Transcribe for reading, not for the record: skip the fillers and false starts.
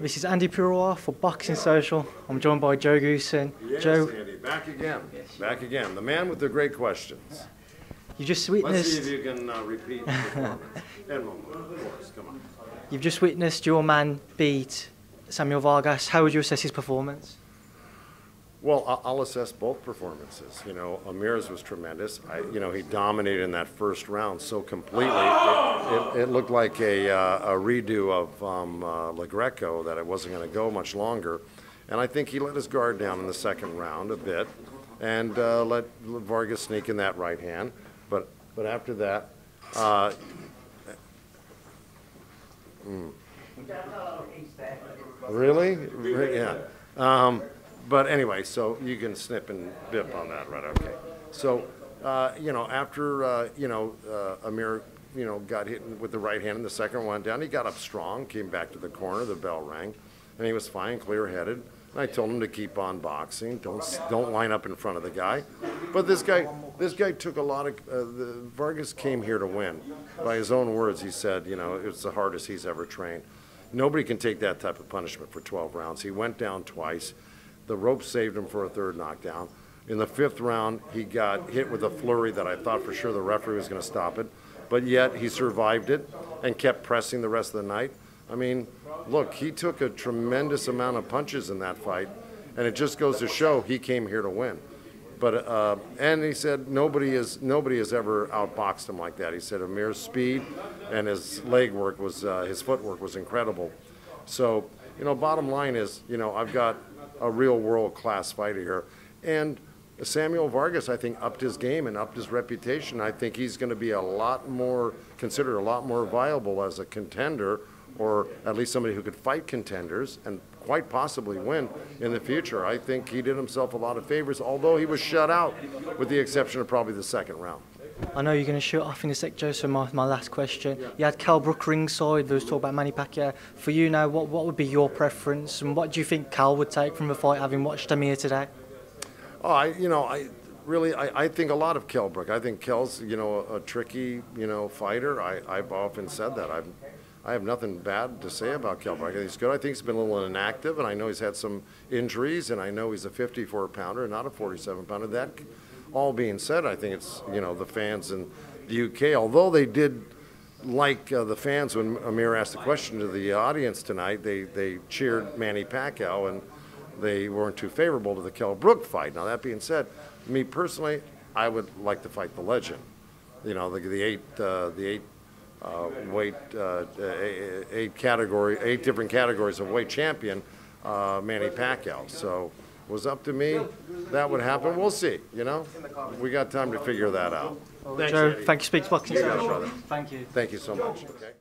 This is Andi Purewal for Boxing Social. I'm joined by Joe Goossen. Yes, Joe, Andy, back again. Back again. The man with the great questions. you just witnessed. Let's see if you can repeat the performance. And one more, of course. Come on. You've just witnessed your man beat Samuel Vargas. How would you assess his performance? Well, I'll assess both performances. You know, Amir's was tremendous. He dominated in that first round so completely. It looked like a redo of La Greco, that it wasn't going to go much longer. And I think he let his guard down in the second round a bit and let Vargas sneak in that right hand. But after that, really? Yeah. But anyway, so you can snip and bip on that, right? Okay. So, after, Amir, got hit with the right hand in the second one down, he got up strong, came back to the corner, the bell rang, and he was fine, clear-headed. And I told him to keep on boxing, don't line up in front of the guy. But this guy took a lot of, Vargas came here to win. By his own words, he said, it's the hardest he's ever trained. Nobody can take that type of punishment for 12 rounds. He went down twice. The rope saved him for a third knockdown. In the fifth round, he got hit with a flurry that I thought for sure the referee was going to stop it, but yet he survived it and kept pressing the rest of the night. I mean, look, he took a tremendous amount of punches in that fight, and it just goes to show he came here to win. But and he said nobody has ever outboxed him like that. He said Amir's speed and his leg work was his footwork was incredible. So bottom line is I've got a real world-class fighter here. And Samuel Vargas, I think, upped his game and upped his reputation. I think he's going to be considered a lot more viable as a contender, or at least somebody who could fight contenders and quite possibly win in the future. I think he did himself a lot of favors, although he was shut out, with the exception of probably the second round. I know you're going to shoot off in a sec, Joe, so my last question. You had Cal-Brook ringside, there was talk about Manny Pacquiao. For you now, what would be your preference, and what do you think Cal would take from the fight, having watched him here today? Oh, I think a lot of Cal-Brook. I think Cal's, a tricky, fighter. I've often said that. I have nothing bad to say about Cal-Brook. I think he's good. I think he's been a little inactive, and I know he's had some injuries, and I know he's a 54-pounder, not a 47-pounder. That all being said, I think it's, the fans in the UK, although they did like the fans when Amir asked a question to the audience tonight, they cheered Manny Pacquiao, and they weren't too favorable to the Cal-Brook fight. Now, that being said, me personally, I would like to fight the legend. The eight different categories of weight champion, Manny Pacquiao. So it was up to me, that would happen. We'll see, We got time to figure that out. Well, Joe, thank you, Speaks Boxing Social. Brother. Thank you. Thank you so much. Okay.